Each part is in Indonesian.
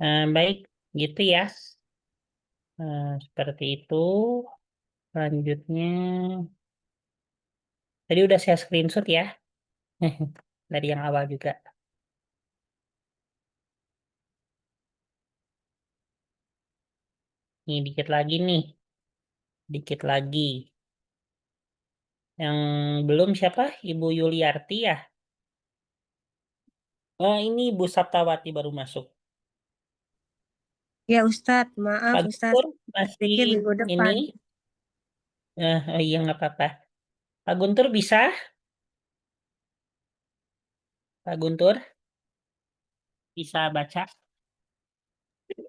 Baik, gitu ya. Seperti itu. Selanjutnya, tadi udah saya screenshot ya. Dari yang awal juga. Nih, dikit lagi nih. Dikit lagi. Yang belum siapa? Ibu Yuliarti ya? Oh, ini Ibu Saptawati baru masuk. Ya Ustadz, maaf Pak Ustadz. Guntur masih Pikir minggu ini. depan. Oh iya, nggak apa-apa. Pak Guntur bisa? Pak Guntur bisa baca?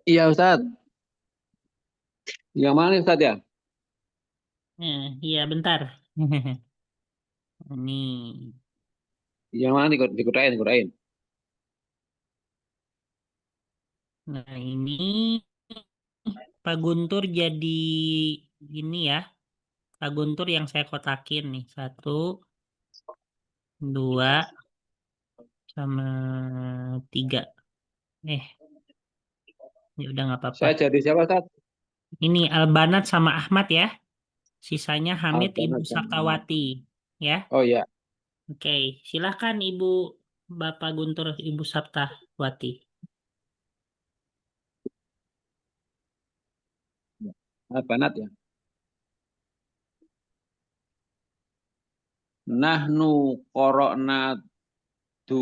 Iya Ustadz, yang mana nih Ustadz ya? Iya, bentar. Ini. Yang mana dikudain, dikudain. Nah, ini Pak Guntur jadi ini ya. Pak Guntur yang saya kotakin nih. 1, 2, sama 3. Eh, ya udah nggak apa-apa. Saya jadi siapa Ustadz? Ini Albanat sama Ahmad ya. Sisanya Hamid Ibu Albanat sama Ahmad. Saptawati. Ya. Oh iya, Oke, silakan Ibu Bapak Guntur Ibu Saptawati. Albanat ya. Nahnu korokna du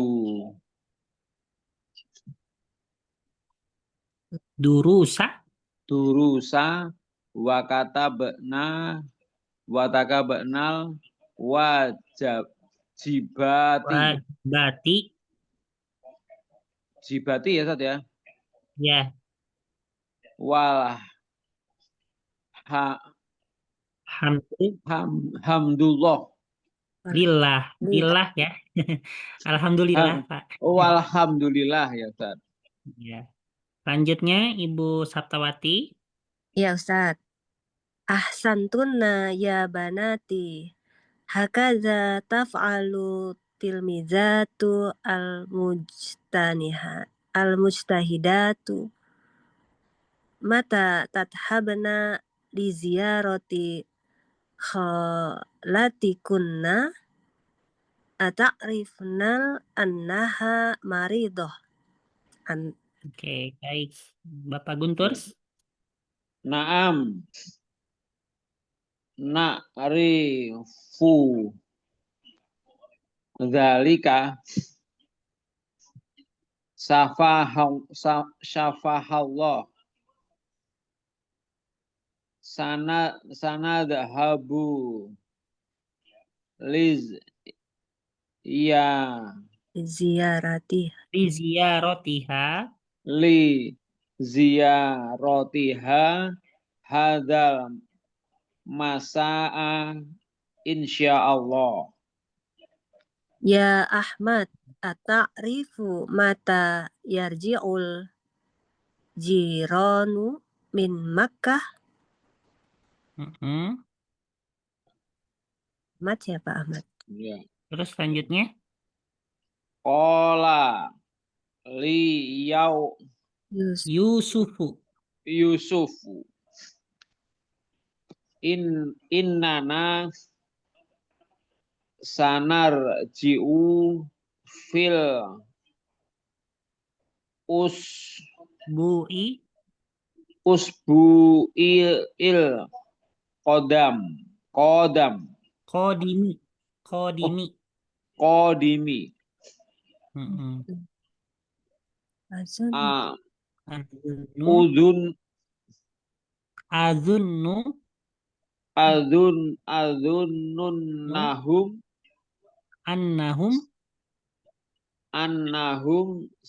Durusa, durusa wakata bekna wataka beknal wajib jibati Wajibati, jibati ya Ustadz ya. ya, Wal ha, hamdulillah Lillah ya. Alhamdulillah ha, Pak. walhamdulillah ya Ustadz. Ya. Selanjutnya Ibu Saptawati. Ya Ustadz. Ahsantuna ya banati. Hakaza taf'alu tilmizatu al-mujtahidatu. Mata tathabna li ziyarati khalatikunna ata'rifnal annaha maridoh. Oke, baik. Bapak Guntur. Naam na'rifu dzalika syafahallah sana dhahabu liz ya Ziarati. Di ziyarotiha. li ziyarotiha hadal masa'a insyaallah. Ya Ahmad, ata'rifu mata yarji'ul jiranu min Makkah? Mm-mm. Ahmad siapa Ahmad? Ya. Terus selanjutnya. Qala li yau Yus. Yusufu. Yusufu innana sanar jiu fil us Bui. usbu il kodam kodam Kodimi. oh Kodimi. kodimi Mm-mm. Azun. Azunnu. udun Azunnu. adunnun Nu. Annahum. annahum Na.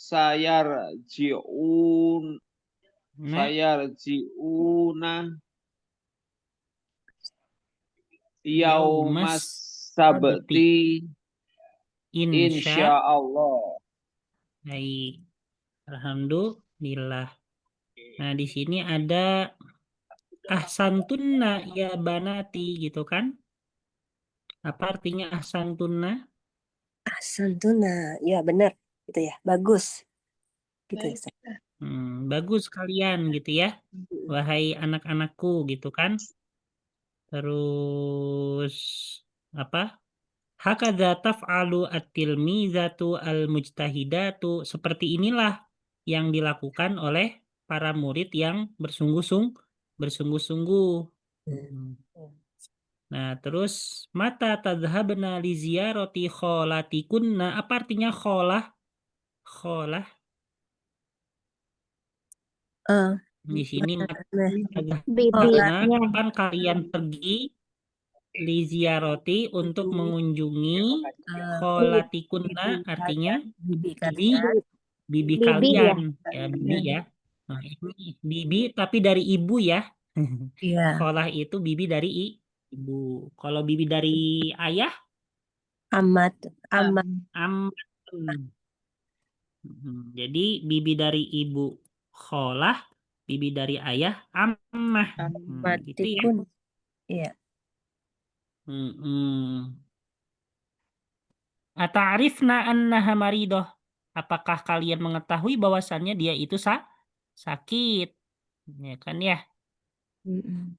sayarjiuna yaumas Yaumas. Sabti. sabti Insya. insyaallah. Baik. Alhamdulillah. Nah, di sini ada ahsantunna ya banati gitu kan? Apa artinya ahsantunna? Ahsantuna. Ya benar. Gitu ya. Bagus. Gitu ya. Ustaz. Bagus kalian gitu ya. Wahai anak-anakku gitu kan. Terus apa? Hakadza taf'alu at-tilmizatu al-mujtahidatu. Seperti inilah yang dilakukan oleh para murid yang bersungguh-sungguh. Hmm. Nah, terus mata tadhhabna li ziyarati kholatikunna. Apa artinya kholah? Kholah di sini Sholat. nah, kapan kalian pergi li ziyarati untuk mengunjungi kholatikunna artinya Bibi bibi kalian. bibi Bibi kalian ya. ya bibi ya. Nah, ini bibi tapi dari ibu ya. Iya. Kholah itu bibi dari ibu. Kalau bibi dari ayah Amat. Amat. am. Jadi bibi dari ibu kholah, bibi dari ayah ammah. Gitu ya. Matikun. Iya. Ata'rifna annaha maridoh. Apakah kalian mengetahui bahwasannya dia itu sakit? Ya kan ya. Mm-mm.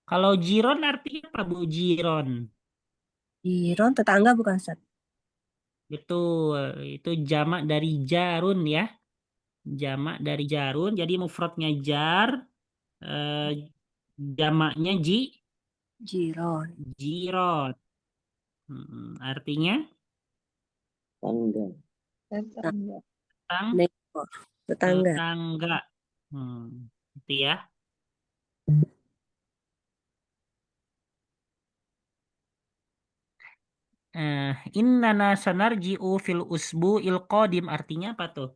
Kalau jiron artinya apa Bu? Jiron. Jiron tetangga bukan Ustaz? Betul, itu jamak dari jarun ya. Jamak dari jarun, jadi mufradnya jar, jamaknya Jiron. jiron. Artinya Tangga. Neighbor. Tetangga. tetangga. Itu ya. Innana sanarji'u fil usbu'il qadim artinya apa tuh?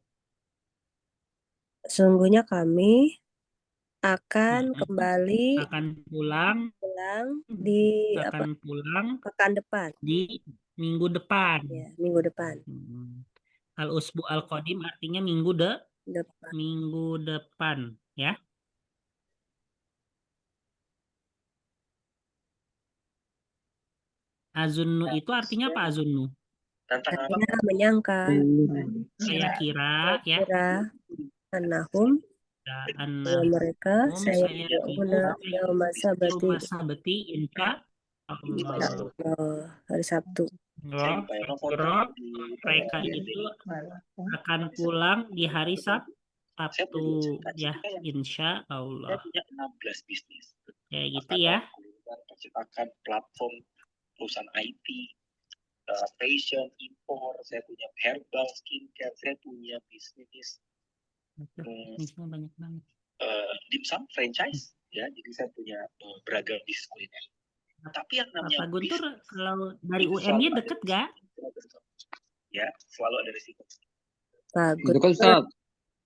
Sesungguhnya kami akan kembali Akan pulang di pulang pekan depan. di minggu depan. Ya, minggu depan. Al usbu al qadim artinya minggu Depan. minggu depan ya. Azunnu itu artinya apa azunnu? Artinya menyangka. Saya kira ya. Kira anahum bahwa mereka saya guna masa beti insya Allah. Hari Sabtu. Mereka itu akan pulang di hari Sabtu ya, insya Allah. Punya 16 bisnis. Ya gitu ya. Percetakan platform perusahaan IT, fashion, impor, saya punya herbal, skincare, saya punya bisnis Bisnisnya banyak banget. dimsum franchise ya, jadi saya punya beragam bisnis kuliner. Tapi yang namanya Pak Guntur bisnis, kalau dari UM-nya deket gak? ya selalu ada risiko. Bagus. Dekat Ustaz.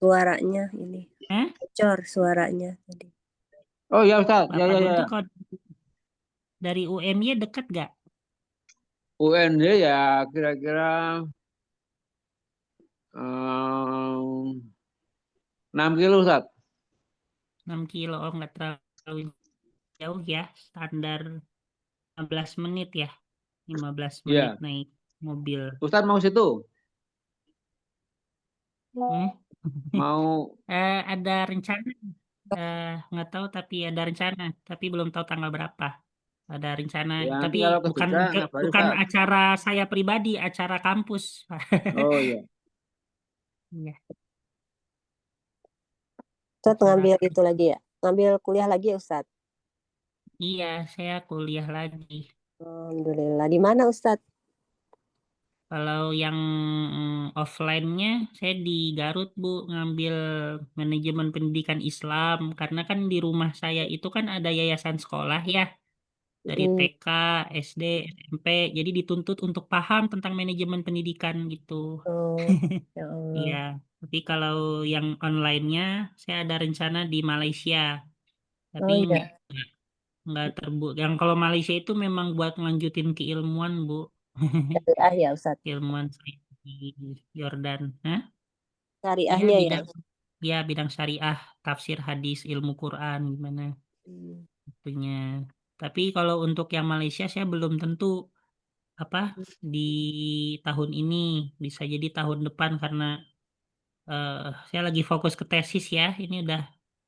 Suaranya ini. Bocor suaranya tadi. Oh ya Ustaz. Pak Guntur kalau dari UM-nya deket gak? UND ya kira-kira 6 kilo Ustaz. 6 kilo, oh nggak terlalu jauh ya, standar 15 menit ya, 15 menit naik mobil. Ustaz mau situ? Mau? Ada rencana, nggak tahu tapi ada rencana, tapi belum tahu tanggal berapa. Ada rencana, Ya, tapi bukan acara saya pribadi, acara kampus. Oh iya. Iya. Ustaz ngambil itu lagi ya? Ngambil kuliah lagi ya Ustaz? Iya, saya kuliah lagi. Alhamdulillah. Di mana Ustaz? Kalau yang offline-nya saya di Garut Bu, ngambil manajemen pendidikan Islam karena kan di rumah saya itu kan ada yayasan sekolah ya. Dari TK, SD, SMP, jadi dituntut untuk paham tentang manajemen pendidikan gitu. Ya Allah. Iya, tapi kalau yang online-nya saya ada rencana di Malaysia. Tapi nggak terbukti. Yang kalau Malaysia itu memang buat ngelanjutin keilmuan, Bu. Syariah ya Ustaz? Ilmuwan di Yordan. Syariahnya ya? Ya, bidang syariah, tafsir hadis, ilmu Quran, gimana. Itunya. Tapi kalau untuk yang Malaysia saya belum tentu apa di tahun ini, bisa jadi tahun depan karena Saya lagi fokus ke tesis ya. Ini udah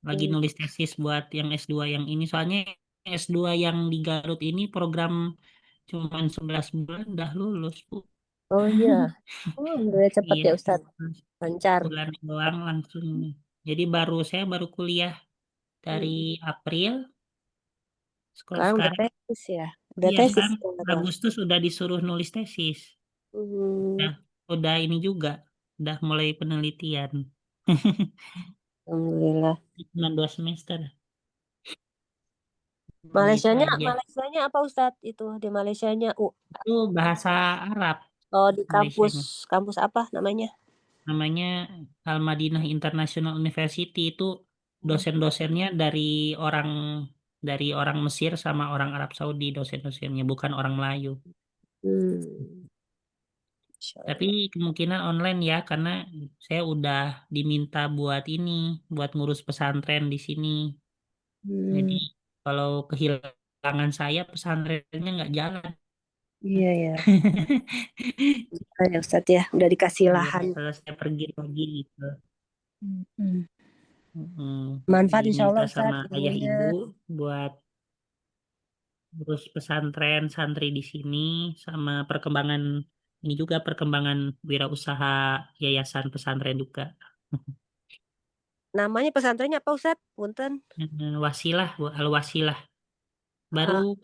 lagi Hmm. nulis tesis buat yang S2 yang ini. Soalnya S2 yang di Garut ini program cuman 11 bulan udah lulus, Bu. Oh iya. Oh, udah cepet Iya, ya Ustadz. Lancar. bulan doang langsung. Jadi saya baru kuliah dari Hmm. April Sekarang udah sekarang. tesis ya. Udah Iya, tesis sekarang sekarang. Agustus udah disuruh nulis tesis. Hmm. Udah, udah ini juga, udah mulai penelitian. Alhamdulillah. Cuma 2 semester. Gitu Malaysianya, aja. Malaysianya apa Ustadz itu di Malaysianya? Itu bahasa Arab Oh di kampus, Malaysianya. kampus apa namanya? Namanya Al-Madinah International University. Itu dosen-dosennya dari orang Mesir sama orang Arab Saudi, dosen-dosennya bukan orang Melayu. Hmm. Insya Tapi Allah. kemungkinan online ya, karena saya udah diminta buat ini, buat ngurus pesantren di sini. Jadi Hmm. kalau kehilangan saya, pesantrennya nggak jalan. Iya ya. Ya Ustadz ya, udah dikasih Iya, lahan. kalau saya pergi lagi gitu. Hmm. Mm, Manfaat insya diminta Allah sama Ustadz ayah ilmunya. ibu buat ngurus pesantren santri di sini, sama perkembangan ini juga, perkembangan wirausaha yayasan pesantren juga. Namanya pesantrennya apa Ustadz? Punten. Wasilah, Bu, Al-Wasilah. Baru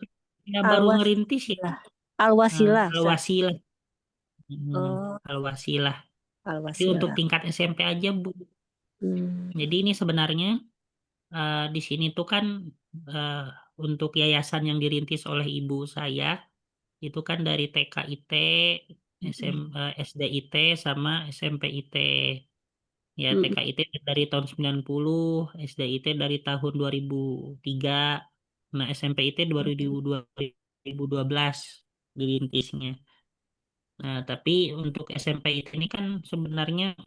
Ah, baru Alwasilah. ngerintis ya. Alwasilah Ustadz. Al-Wasilah. Oh, Al-Wasilah. Tapi untuk Alwasilah. tingkat SMP aja, Bu. Hmm. Jadi ini sebenarnya di sini tuh kan eh, untuk yayasan yang dirintis oleh ibu saya itu kan dari TKIT, SDIT sama SMPIT. Ya, Hmm. TKIT dari tahun 90, SDIT dari tahun 2003. Nah, SMPIT 2012 dirintisnya. Nah, tapi untuk SMP ini kan sebenarnya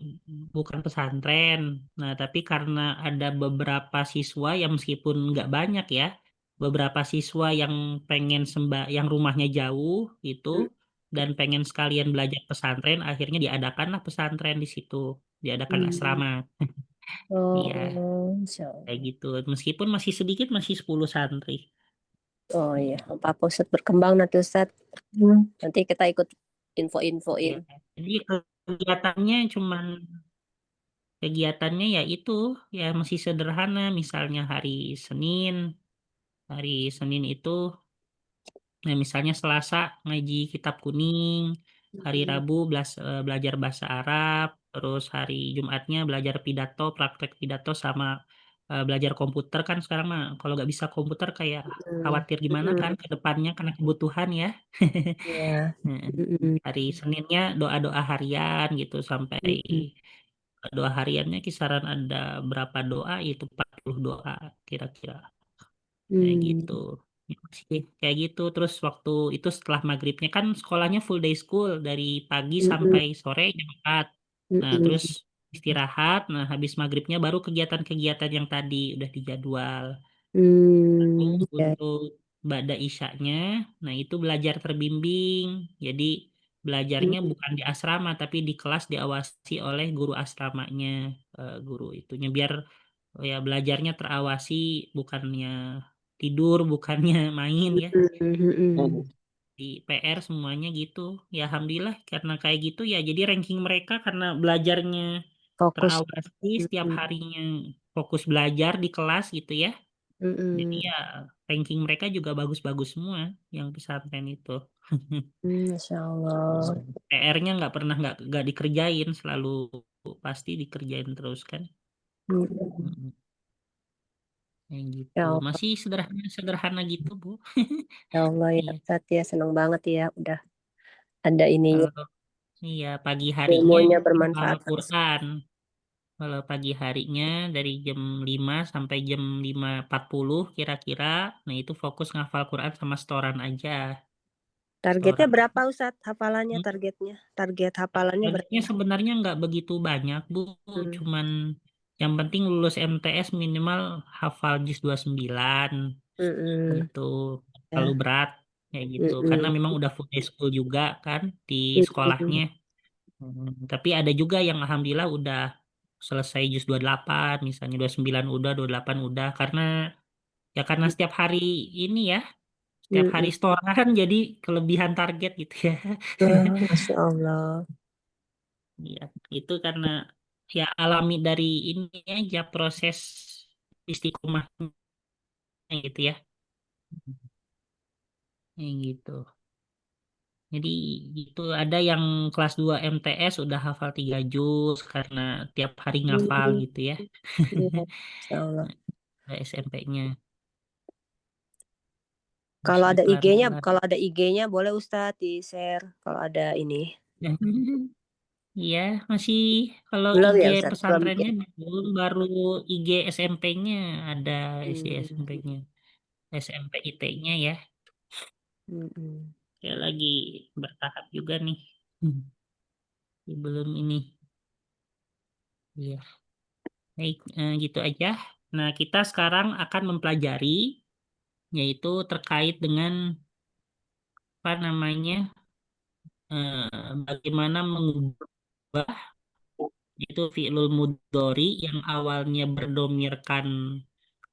bukan pesantren. Nah, tapi karena ada beberapa siswa yang meskipun nggak banyak ya, beberapa siswa yang pengen yang rumahnya jauh itu dan pengen sekalian belajar pesantren, akhirnya diadakanlah pesantren di situ, diadakan Hmm. asrama. Iya, Oh, insya kayak Allah. gitu. Meskipun masih sedikit, masih 10 santri. Oh iya, apa Ustadz berkembang nanti Ustadz. Nanti kita ikut info-infoin. Iya. Jadi kegiatannya ya itu ya masih sederhana, misalnya Senin hari Senin itu misalnya Selasa ngaji kitab kuning, hari Hmm. Rabu belajar bahasa Arab, terus hari Jumatnya belajar pidato, praktek pidato sama belajar komputer. Kan sekarang mah kalau nggak bisa komputer kayak khawatir gimana kan Hmm. ke depannya karena kebutuhan ya. Iya. Nah, Hmm. hari Seninnya doa-doa harian gitu sampai Hmm. doa hariannya kisaran ada berapa doa, itu 40 doa kira-kira kayak gitu. Hmm. Ya, sih kayak gitu. Terus waktu itu setelah maghribnya kan sekolahnya full day school dari pagi Hmm. sampai sore jam 4. Nah, terus Hmm. istirahat. Nah, habis maghribnya baru kegiatan-kegiatan yang tadi udah dijadwal. Hmm. Terus Ya. untuk Ba'da Isyaknya, nah itu belajar terbimbing. Jadi belajarnya Hmm. bukan di asrama tapi di kelas diawasi oleh guru asramanya, guru itunya biar ya belajarnya terawasi, bukannya tidur, bukannya main ya. Hmm. Di PR semuanya gitu. Ya alhamdulillah karena kayak gitu ya. Jadi ranking mereka karena belajarnya Fokus. terawasi setiap Hmm. harinya, fokus belajar di kelas gitu ya. Jadi Hmm. ya ranking mereka juga bagus-bagus semua yang pesantren itu. Insya Allah. PR-nya nggak dikerjain, selalu pasti dikerjain terus kan. Hmm. Mm-mm. Kayak gitu. Ya Allah, Masih sederhana gitu, Bu. ya Allah ya Iya. Ustadz ya senang banget ya udah ada ininya Kalau iya pagi harinya ilmunya hafal bermanfaat langsung. Quran. Kalau pagi harinya dari jam 5 sampai jam 5.40 kira-kira, nah itu fokus ngafal Quran sama setoran aja. Targetnya Setoran. berapa Ustadz hafalannya Hmm. targetnya? Target hafalannya Targetnya berapa? sebenarnya nggak begitu banyak, Bu. Hmm. Cuman yang penting lulus MTS minimal hafal juz 29 Hmm. gitu. Terlalu Ya. berat kayak gitu. Karena Hmm. memang udah full day school juga kan di Hmm. sekolahnya. Tapi ada juga yang alhamdulillah udah selesai juz 28, misalnya 29 udah, 28 udah, karena setiap hari ini ya, setiap hari Mm-mm. setoran jadi kelebihan target gitu ya. Masya Allah. Iya, itu karena ya alami dari ini aja proses istiqomahnya gitu ya. Yang gitu. Jadi gitu ada yang kelas 2 MTS udah hafal 3 juz karena tiap hari ngafal Mm-mm. gitu ya. Iya, Masya Allah. Ada SMP-nya Kalau masih ada IG-nya, pelan-pelan. kalau ada IG-nya boleh Ustadz di-share. Kalau ada ini. Iya, masih kalau Belum IG ya Ustadz? Belum pesantrennya bikin. belum, baru IG SMP-nya ada isi Hmm. SMP-nya. SMP IT-nya ya. Mm-mm. Ya lagi bertahap juga nih. Hmm. Belum ini. Iya, baik, gitu aja. Nah, kita sekarang akan mempelajari yaitu terkait dengan apa namanya bagaimana mengubah itu fi'lul mudhari yang awalnya berdomirkan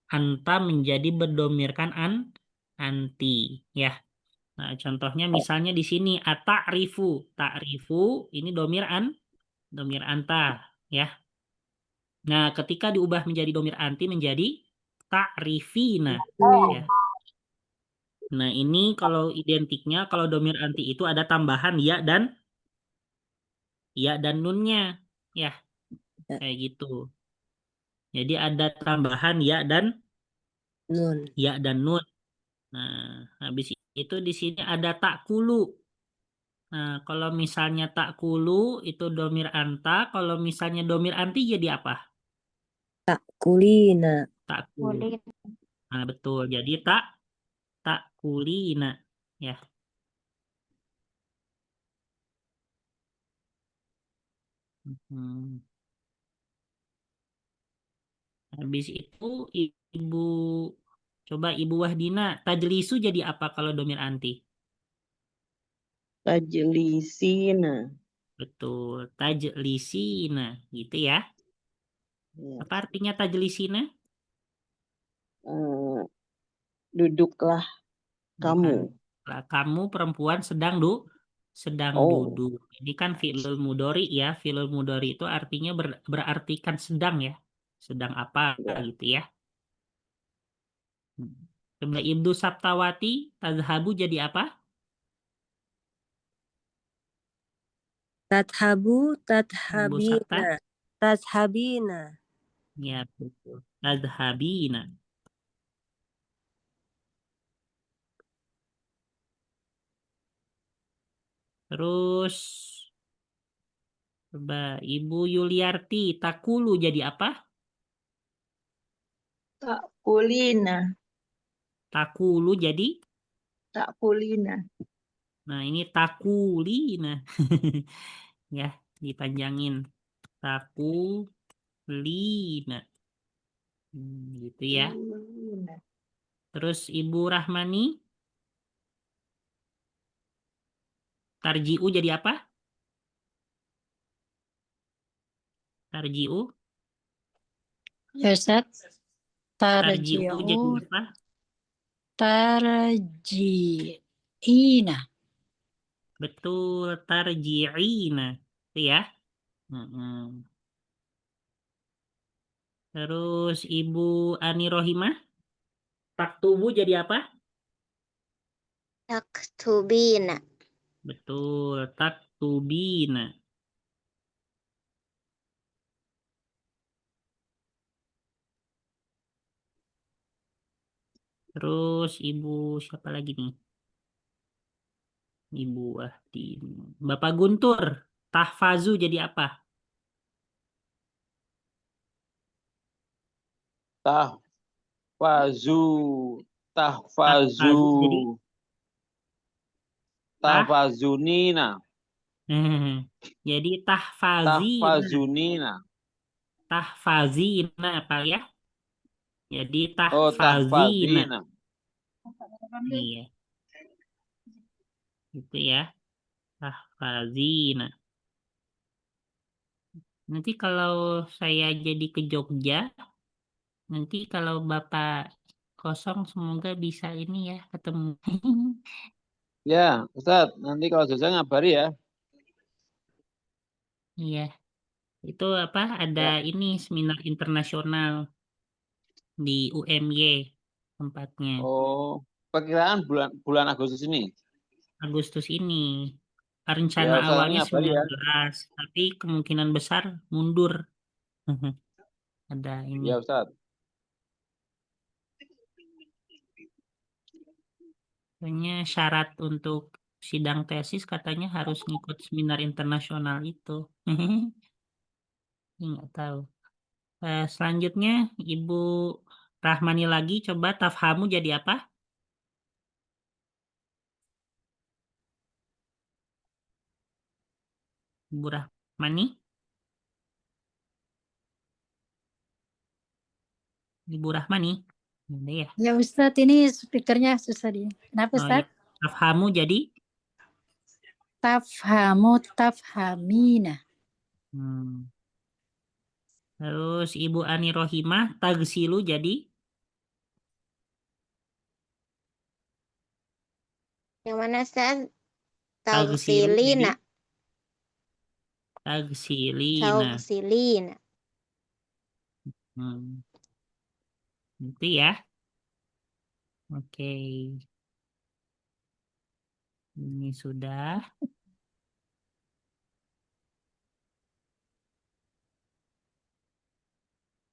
anta menjadi berdomirkan anti ya. Nah, contohnya misalnya di sini ata'rifu, ta'rifu ini domir anta ya. Nah, ketika diubah menjadi domir anti menjadi ta'rifina ya. Nah, ini kalau identiknya kalau domir anti itu ada tambahan ya dan nunnya ya Ya, kayak gitu. Jadi ada tambahan Nun. ya dan nun. Nah, habis itu di sini ada takulu. Nah, kalau misalnya takulu itu domir anta, kalau misalnya domir anti jadi apa? Tak kulina. Takul. Nah, betul. Jadi takulina ya. Hmm. Habis itu ibu coba Ibu Wahdina, tajlisu jadi apa kalau domir anti? Tajlisina. Betul, tajlisina gitu ya. Ya. Apa artinya tajlisina? Eh, duduklah Bukan. kamu. Lah, kamu perempuan sedang Oh, duduk. Ini kan fi'lul mudhari ya. Fi'lul mudhari itu artinya berartikan sedang ya. Sedang apa ya. gitu ya. Hmm. Coba Ibnu Saptawati, tazhabu jadi apa? Tathabu, Ibu Sapta? tathabina. Tathabina. Ya, betul. Tazhabina. Terus coba Ibu Yuliarti, takulu jadi apa? Tak kulina. Takulu jadi, Tak kulina. nah ini takulina. Ya, dipanjangin. Takulina. Gitu ya. Kulina. Terus Ibu Rahmani, tarjiu jadi apa? Tarjiu, Ya Ustaz, tarjiu jadi tarji'u apa? tarji'ina. Betul, tarji'ina. Itu ya. Mm-mm. Terus Ibu Ani Rohimah, taktubu jadi apa? Taktubina. Betul, taktubina. Terus Ibu siapa lagi nih? Ibu Wahdin. Bapak Guntur, tahfazu jadi apa? Tahfazu. Tahfazu. Tahfazu jadi tah. Tahfazunina. Jadi tahfazina. Tahfazunina. Tahfazina apa ya? Jadi Oh, tahfazina. tahfazina. Iya, itu ya. Tahfazina. Nanti kalau saya jadi ke Jogja, nanti kalau Bapak kosong semoga bisa ini ya ketemu. Ya, Ustadz, nanti kalau selesai ngabari ya. Iya, itu apa? Ada Ya. ini seminar internasional di UMY tempatnya. Oh, perkiraan bulan bulan Agustus ini. Agustus ini. Ya, Rencana Ustadz, nanti awalnya ngabari ya. 19, tapi kemungkinan besar mundur. Ada ini. Ya, Ustadz. Soalnya syarat untuk sidang tesis katanya harus ngikut seminar internasional itu. Ini nggak tahu. Selanjutnya Ibu Rahmani lagi coba tafhamu jadi apa? Ibu Rahmani? Ibu Rahmani? Ada ya? Ya Ustadz, ini speakernya susah di. Kenapa Oh ya. Ustadz? Tafhamu jadi? Tafhamu tafhamina. Hmm. Terus Ibu Ani Rohimah tagsilu jadi? Yang mana Ustaz? Tagsilu jadi? Tausilina. Tagsilina. Tausilina. Hmm. Itu ya. Oke. Ini sudah.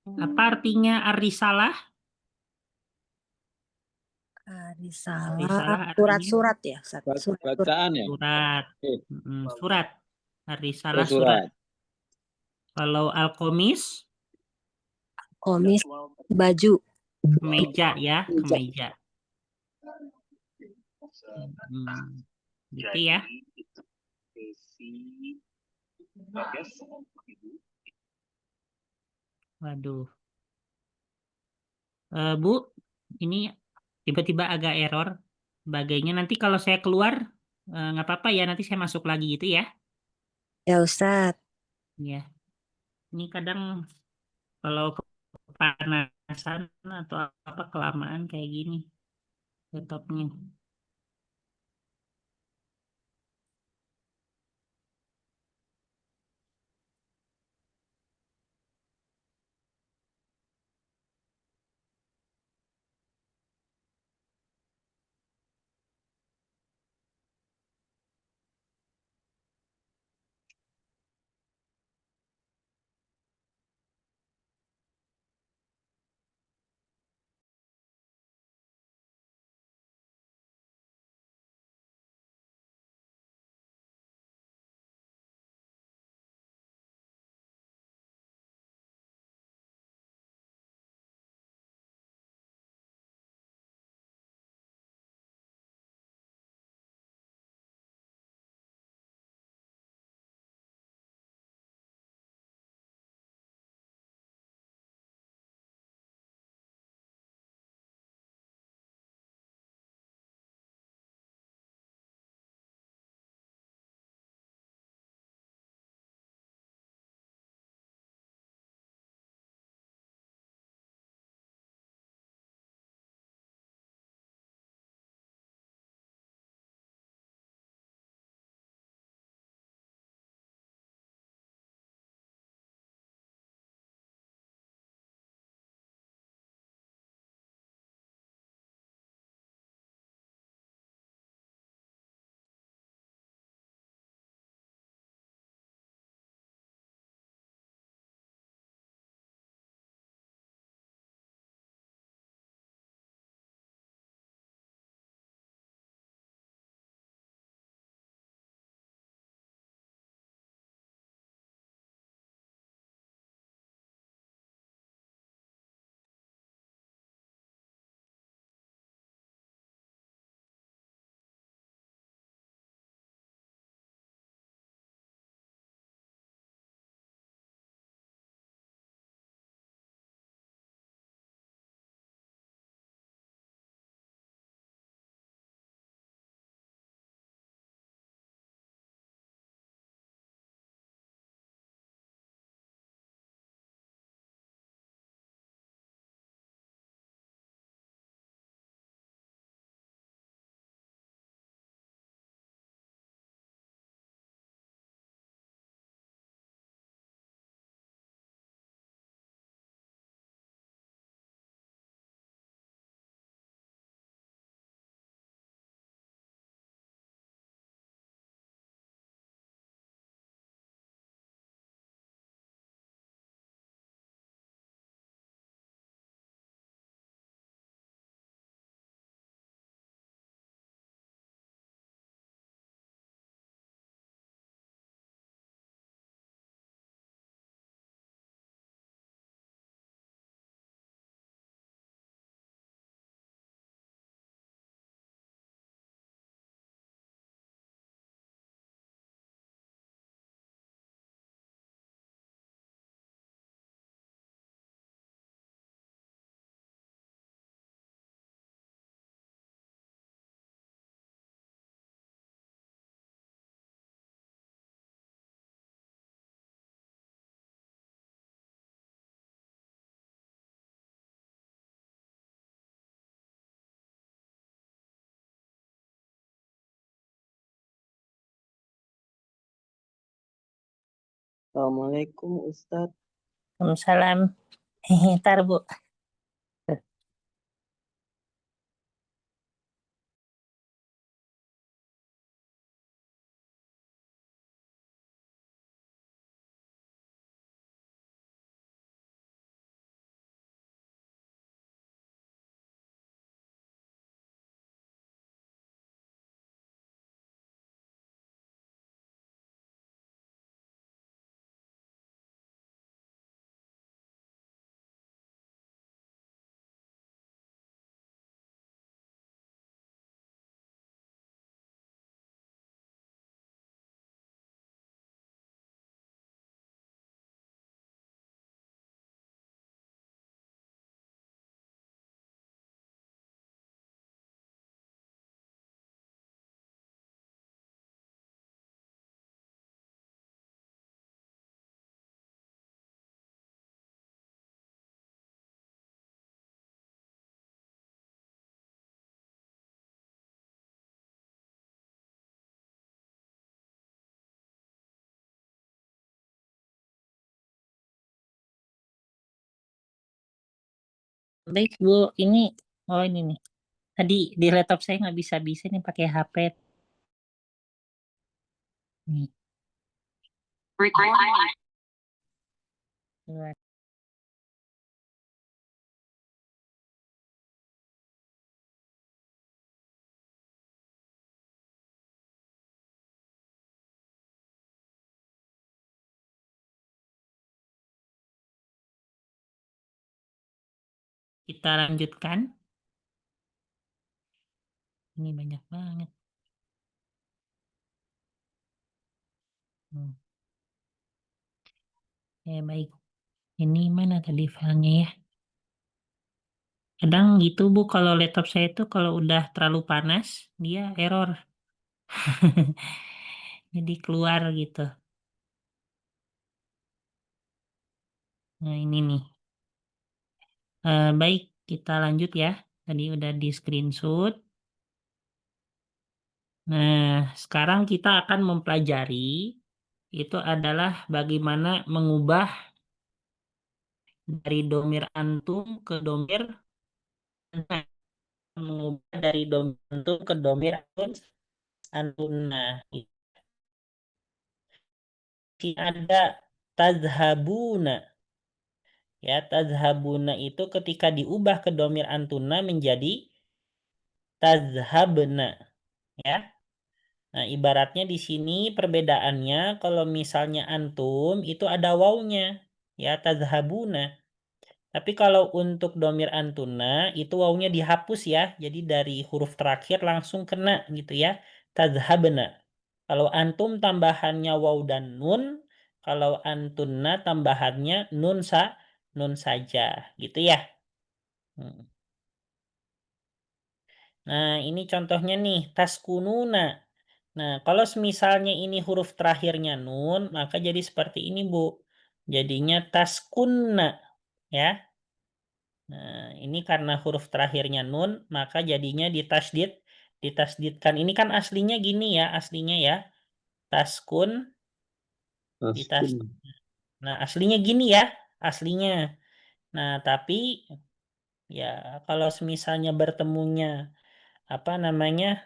Apa artinya arisalah? Risalah, Risalah artinya surat-surat ya, Ustaz. Surat-surat. Bacaan ya. surat. Eh, Surat. oh, Arisalah surat. surat. Kalau alkomis, Komis, baju, kemeja ya, meja. kemeja. Gitu ya. Jadi itu sesi bagas Ibu. Waduh. Bu, ini tiba-tiba agak error. Sebagainya nanti kalau saya keluar nggak apa-apa ya, nanti saya masuk lagi gitu ya. Ya Ustaz. Ya. Ini kadang kalau kepanasan atau apa kelamaan kayak gini laptopnya. Assalamualaikum Ustadz. Waalaikumsalam. Hehe, ntar Bu. Baik Bu, ini ini nih. Tadi di laptop saya nggak bisa nih pakai HP. Nih. Buat kita lanjutkan. Ini banyak banget. Baik. Ini mana tadi filenya ya? Kadang gitu Bu, kalau laptop saya itu kalau udah terlalu panas, dia error. Jadi keluar gitu. Nah ini nih. Baik, kita lanjut ya. Tadi udah di screenshot. Nah, sekarang kita akan mempelajari itu adalah bagaimana mengubah dari domir antum ke domir ana. Mengubah dari domir antum ke domir antuna. Ini ada tazhabuna. Ya, tazhabuna itu ketika diubah ke domir antuna menjadi tazhabna. Ya. Nah, ibaratnya di sini perbedaannya kalau misalnya antum itu ada wawunya, ya tazhabuna. Tapi kalau untuk domir antuna itu wawunya dihapus ya. Jadi dari huruf terakhir langsung kena gitu ya. Tazhabna. Kalau antum tambahannya waw dan nun, kalau antunna tambahannya nun saja gitu ya. Nah, ini contohnya nih, taskununa. Nah, kalau misalnya ini huruf terakhirnya nun, maka jadi seperti ini, Bu. Jadinya taskunna, ya. Nah, ini karena huruf terakhirnya nun, maka jadinya ditasdidkan. Ini kan aslinya gini ya, aslinya ya. Taskun, ditas. Nah, aslinya gini ya, aslinya. Nah, tapi ya kalau misalnya bertemunya apa namanya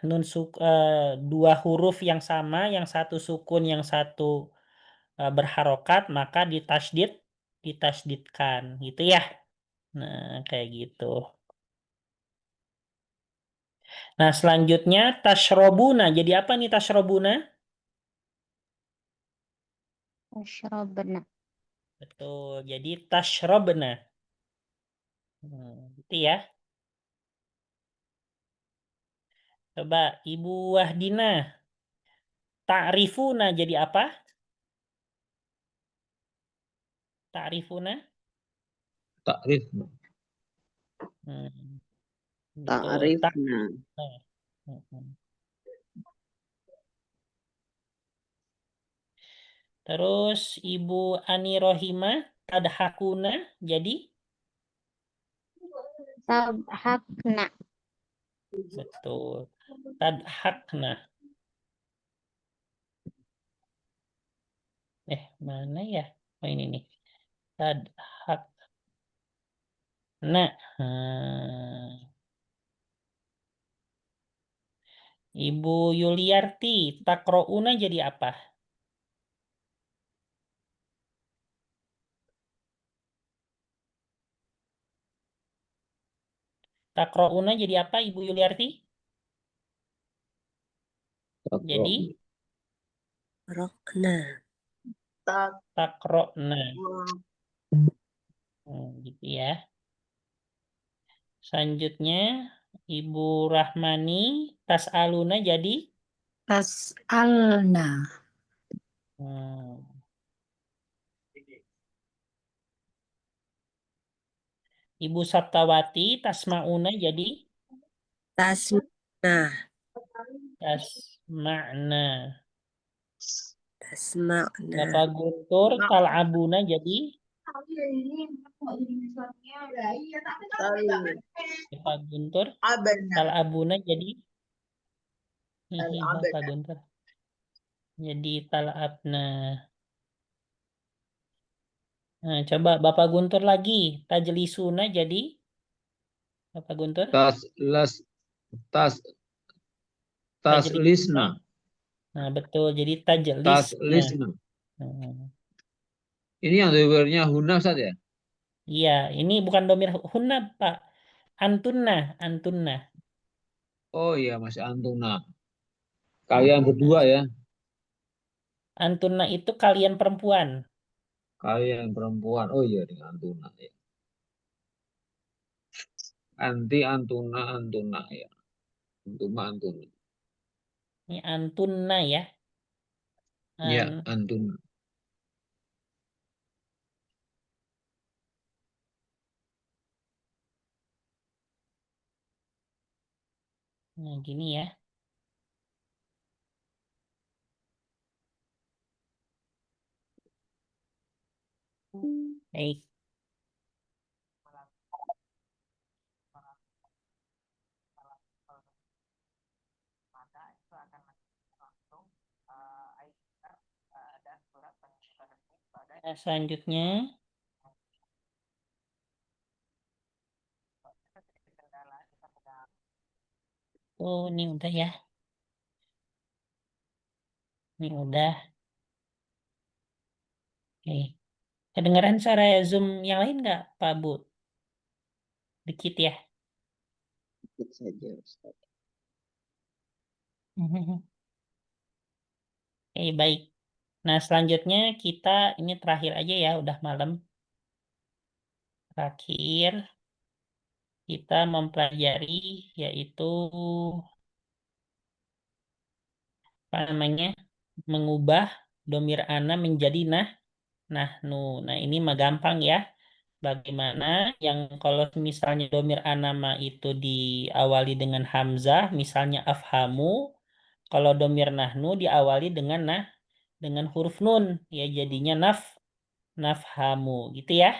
dua huruf yang sama, yang satu sukun, yang satu berharokat, maka ditasdidkan gitu ya. Nah, kayak gitu. Nah, selanjutnya tashrobuna. Jadi apa nih tashrobuna? Ashrobna. Betul. Jadi tashrobna. Gitu ya. Coba Ibu Wahdina. Ta'rifuna jadi apa? Ta'rifuna? Takrif. Betul. Ta'rifna. Terus Ibu Ani Rohimah, tadhakuna jadi? Tabhakna. Betul. Tadhakna. Mana ya? Oh ini nih. Tadhak. Nah, Ibu Yuliarti, takrouna jadi apa? Takrouna jadi apa, Ibu Yuliarti? Jadi Rokna. Tak takrouna. Gitu ya. Selanjutnya, Ibu Rahmani, tas'aluna jadi? Tas'alna. Hmm. Ibu Saptawati, tasmauna jadi? Tasma'na. Tasma'na. Tasma'na. Bapak Guntur, tal'abuna jadi? Bapak Guntur, abana. tal'abuna jadi? Bapak Al-abana. Guntur. Jadi tal'abna. Nah, coba Bapak Guntur lagi. Tajlisuna jadi? Bapak Guntur? Tajlis. Taslisna. Nah, betul. Jadi tajlisna. Taslisna. Ini yang domirnya huna Ustaz ya? Iya, ini bukan domir hunna, Pak. Antunna, antunna. Oh iya, masih antuna. Kalian berdua ya. Antunna itu kalian perempuan. Kalian perempuan. Oh iya, dengan antuna ya. Anti antuna antuna ya. Antuma antuna. Ini antunna ya. Ya, An- antuna. Nah, gini ya. Baik. Nah, selanjutnya. Oh, ini udah ya. Ini udah. Oke. Kedengaran suara Zoom yang lain nggak, Pak Bu? Dikit ya. Ikut saja, Ustaz. Oke, baik. Nah, selanjutnya kita ini terakhir aja ya, udah malam. Terakhir kita mempelajari yaitu apa namanya? Mengubah domir ana menjadi nahnu. Nah, ini mah gampang ya. Bagaimana yang kalau misalnya domir anama itu diawali dengan hamzah, misalnya afhamu, kalau domir nahnu diawali dengan huruf nun, ya jadinya nafhamu, gitu ya.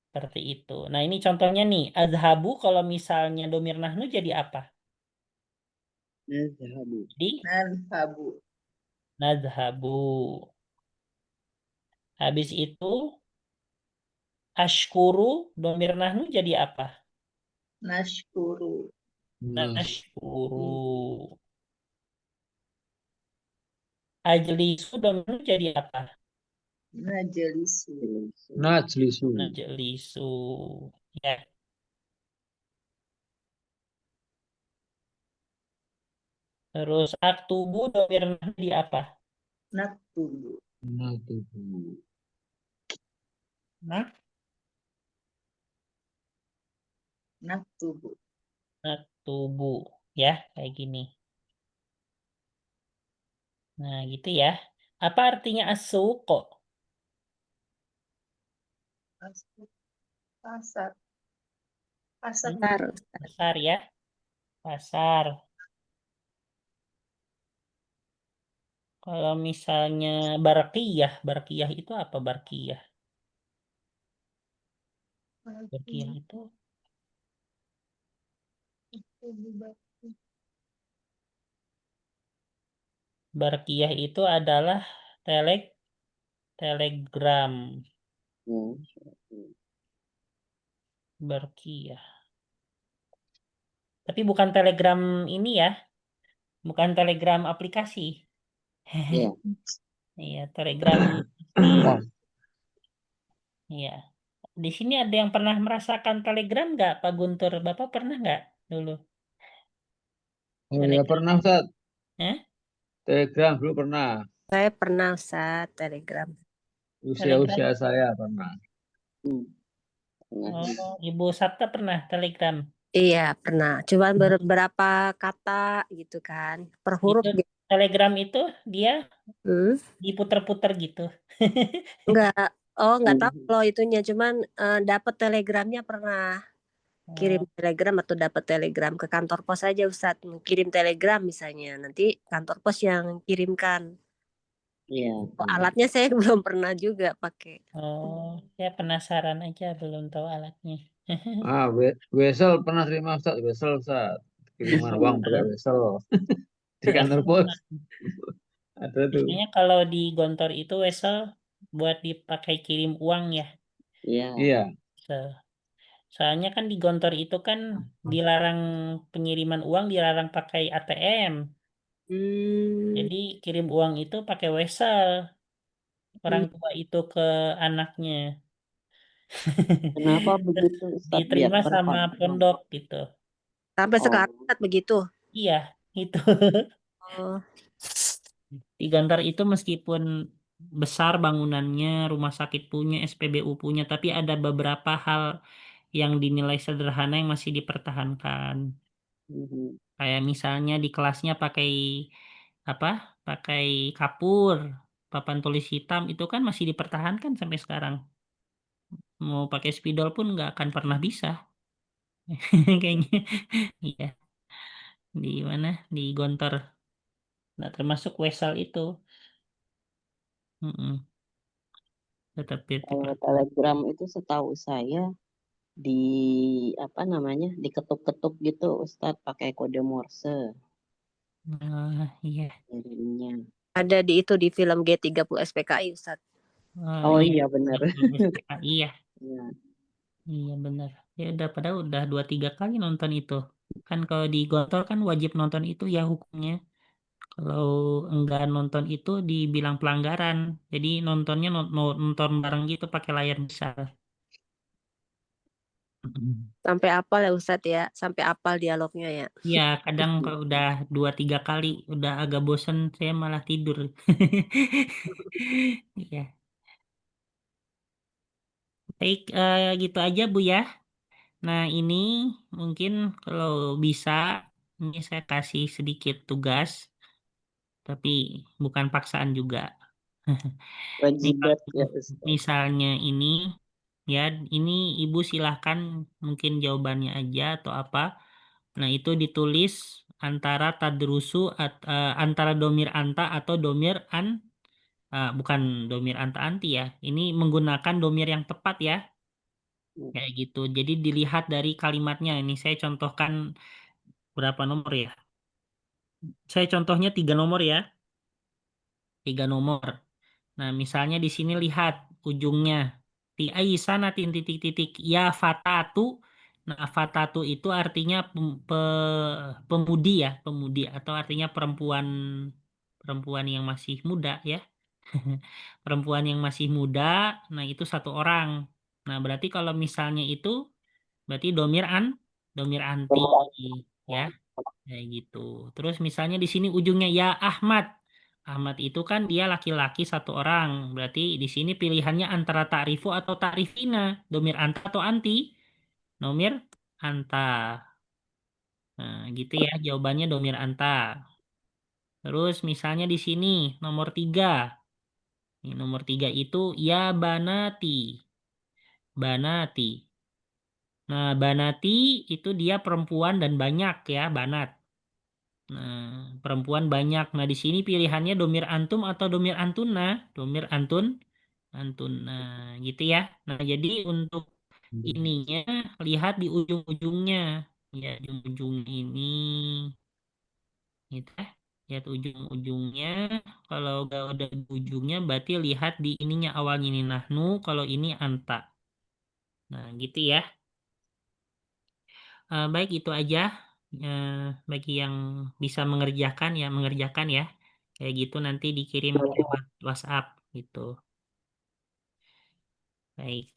Seperti itu. Nah, ini contohnya nih, azhabu kalau misalnya domir nahnu jadi apa? Nazhabu. Jadi Nazhabu. nazhabu. Habis itu ashkuru domir nahnu jadi apa? Nashkuru. Nashkuru. Ajlisu domir nahnu jadi apa? Najlisu. Najlisu. Najlisu. Ya. Terus aktubu domir nahnu jadi apa? Naktubu. Natubu. Nah, Naktubu. aktubu. Ya, kayak gini. Nah, gitu ya. Apa artinya as-suq? Pasar. Pasar. Pasar. Pasar ya. Pasar. Kalau misalnya barqiyah itu apa barqiyah? Barqiyah itu Barkiyah itu adalah telegram. Barkiyah. Tapi bukan telegram ini ya, bukan telegram aplikasi. Iya. Iya, telegram asli. Iya. Di sini ada yang pernah merasakan telegram nggak, Pak Guntur? Bapak pernah nggak dulu? Oh ya Telegram. pernah Ustaz. Eh? Telegram dulu pernah. Saya pernah Ustaz Telegram. Usia-usia saya pernah. Oh, Ibu Sabta pernah telegram. Iya, pernah. Cuman beberapa kata gitu kan. Per huruf Itu gitu. telegram itu dia Hmm. diputer-puter gitu. Enggak. Oh, enggak tahu kalau itunya. Cuman dapat telegramnya pernah. Kirim telegram atau dapat telegram ke kantor pos aja Ustadz. Kirim telegram misalnya. Nanti kantor pos yang kirimkan. Iya. Alatnya saya belum pernah juga pakai. Oh, saya penasaran aja, belum tahu alatnya. Wesel pernah terima Ustaz, Wesel Ustaz. Kiriman uang pakai Wesel di kantor pos. Ada tuh. Biasanya kalau di Gontor itu wesel buat dipakai kirim uang ya. Iya. Soalnya kan di Gontor itu kan dilarang pengiriman uang, dilarang pakai ATM. Jadi kirim uang itu pakai wesel. Orang tua itu ke anaknya. Kenapa begitu Ustaz? Diterima Biar sama terpantau. pondok gitu. Sampai sekarang Ustadz begitu. Iya, itu. Oh. Di Gontor itu meskipun besar bangunannya, rumah sakit punya, SPBU punya, tapi ada beberapa hal yang dinilai sederhana yang masih dipertahankan. Kayak misalnya di kelasnya pakai apa? Pakai kapur, papan tulis hitam itu kan masih dipertahankan sampai sekarang. Mau pakai spidol pun nggak akan pernah bisa. Kayaknya. Iya. Di mana? Di Gontor. Nah, termasuk Wesel itu. Mm-mm. Tetap Kalau telegram itu setahu saya di apa namanya diketuk-ketuk gitu Ustadz pakai kode Morse. Iya. Kirimnya. Ada di itu di film G30 SPKI Ustadz. Oh iya benar. Iya. Iya. Iya benar. Ya udah padahal udah 2-3 kali nonton itu. Kan kalau di Gontor kan wajib nonton itu ya hukumnya. Kalau enggak nonton itu dibilang pelanggaran. Jadi nontonnya nonton bareng gitu pakai layar besar. Sampai apal ya Ustadz ya. Sampai apal dialognya ya. Ya kadang kalau udah 2-3 kali udah agak bosen saya malah tidur. Iya. Baik, gitu aja Bu ya. Nah ini mungkin kalau bisa ini saya kasih sedikit tugas. Tapi bukan paksaan juga. Ini Wajibat ya kalau Ustadz. misalnya ini ya ini ibu silahkan mungkin jawabannya aja atau apa. Nah itu ditulis antara tadrusu antara domir anta atau domir an bukan domir anta anti ya. Ini menggunakan domir yang tepat ya. Kayak gitu. Jadi dilihat dari kalimatnya. Ini saya contohkan berapa nomor ya. Saya contohnya 3 nomor ya. 3 nomor. Nah, misalnya di sini lihat ujungnya. Ti sana titik-titik ya fatatu. Nah, fatatu itu artinya pemudi ya, pemudi atau artinya perempuan perempuan yang masih muda ya. Perempuan yang masih muda, nah itu 1 orang. Nah, berarti kalau misalnya itu berarti domir anti ya. Kayak gitu. Terus misalnya di sini ujungnya ya Ahmad. Ahmad itu kan dia laki-laki 1 orang. Berarti di sini pilihannya antara ta'rifu atau ta'rifina. Domir anta atau anti. Domir anta. Nah, gitu ya. Jawabannya domir anta. Terus misalnya di sini nomor 3. Ini nomor 3 itu ya banati. Banati. Nah, banati itu dia perempuan dan banyak ya, banat. Nah, perempuan banyak. Nah, di sini pilihannya domir antum atau domir antuna. Domir antun. Nah, gitu ya. Nah, jadi untuk ininya lihat di ujung-ujungnya. Ya, di ujung ini. Gitu ya. Lihat ujung-ujungnya. Kalau udah di ujungnya berarti lihat di ininya, awalnya ini nahnu, kalau ini anta. Nah, gitu ya. Baik, itu aja. Bagi yang bisa mengerjakan ya. Kayak gitu nanti dikirim lewat WhatsApp gitu. Baik,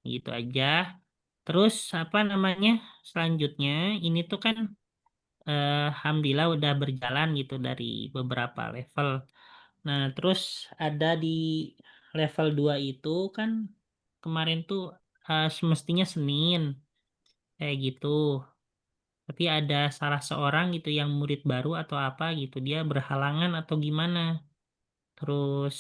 gitu aja. Terus apa namanya? Selanjutnya ini tuh kan alhamdulillah udah berjalan gitu dari beberapa level. Nah, terus ada di level 2 itu kan kemarin tuh semestinya Senin kayak gitu. Tapi ada salah seorang gitu yang murid baru atau apa gitu, dia berhalangan atau gimana. Terus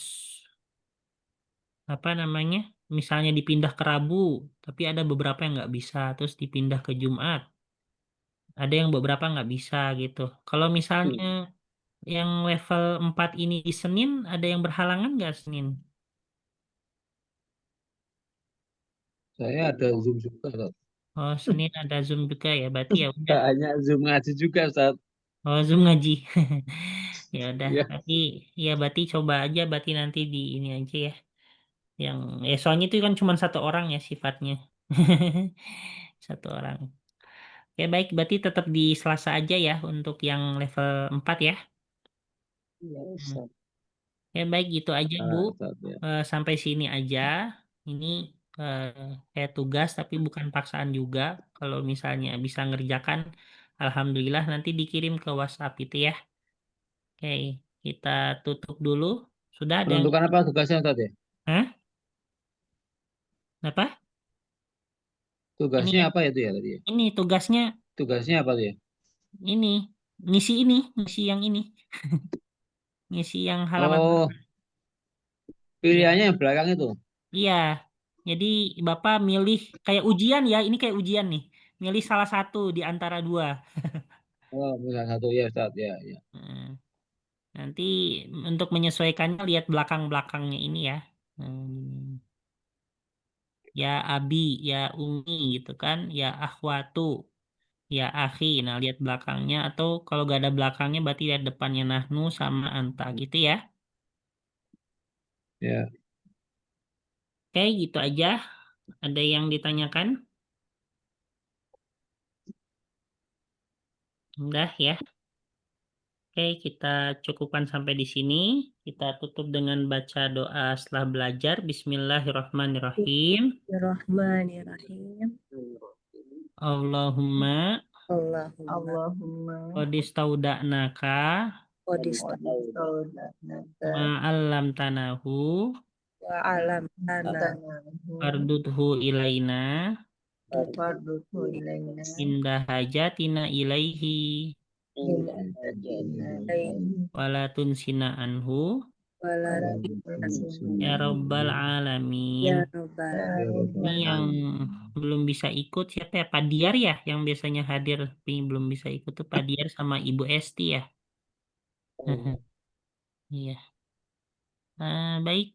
apa namanya? Misalnya dipindah ke Rabu, tapi ada beberapa yang nggak bisa, terus dipindah ke Jumat. Ada yang beberapa nggak bisa gitu. Kalau misalnya yang level 4 ini di Senin, ada yang berhalangan nggak Senin? Saya ada Zoom juga, Ustaz. Oh, Senin ada Zoom juga ya, berarti ya udah. Hanya Zoom ngaji juga, Ustaz. Oh, Zoom ngaji. Ya udah, Ya. berarti coba aja, berarti nanti di ini aja ya. Yang soalnya itu kan cuma satu orang ya sifatnya. Satu orang. Oke, baik, berarti tetap di Selasa aja ya untuk yang level 4 ya. Iya, Hmm. Ustaz. Ya baik, gitu aja Bu. Ustaz, ya. Sampai sini aja. Ini kayak tugas tapi bukan paksaan juga. Kalau misalnya bisa ngerjakan, alhamdulillah nanti dikirim ke WhatsApp itu ya. Oke, kita tutup dulu. Sudah ada yang... Menentukan apa tugasnya, Ustaz ya? Hah? Apa? Ini Tugasnya apa itu ya tadi ya? ini tugasnya Tugasnya apa tuh ya? ini, ngisi yang ini. Ngisi yang halaman Oh, pertama. pilihannya yang belakang itu. Iya. Jadi Bapak milih kayak ujian ya, ini kayak ujian nih. Milih salah satu di antara dua. Oh, misalnya satu ya, Ustaz. Ya, ya. Hmm, Nanti untuk menyesuaikannya lihat belakang-belakangnya ini ya. Ya Abi, ya Umi gitu kan, ya Akhwatu, ya Akhi. Nah, lihat belakangnya atau kalau gak ada belakangnya berarti lihat depannya Nahnu sama Anta gitu ya. Ya. Oke, gitu aja. Ada yang ditanyakan? Udah ya. Oke, kita cukupkan sampai di sini. Kita tutup dengan baca doa setelah belajar. Bismillahirrahmanirrahim. Bismillahirrahmanirrahim. Allahumma Allahumma Allahumma qodistauda'naka qodistauda'naka ma'allamtanahu wa alam tanah tanahu fardudhu ilaina farduhu ilaina inda hajatina ilaihi inda hajina ilaihi wala tunsina anhu wala wala ya tunsina rabbal ya alamin. rabbal ya Ini yang rabbal belum bisa ikut siapa ya? Pak Diar ya yang biasanya hadir tapi belum bisa ikut tuh Pak Diar sama Ibu Esti ya. Iya. Baik,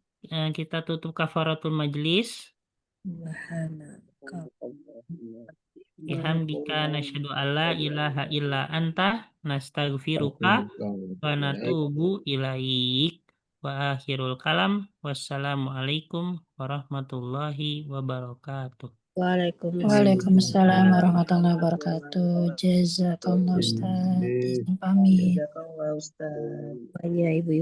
kita tutup kafaratul majlis. subhanaka Bihamdika nasyhadu alla ilaha illa anta nastaghfiruka wa natubu ilaik. Wa akhirul kalam. Wassalamualaikum warahmatullahi wabarakatuh. Waalaikumsalam. Waalaikumsalam warahmatullahi wabarakatuh. Jazakallah Ustaz. Izin pamit. jazakallahu Ustaz. Banyak ibu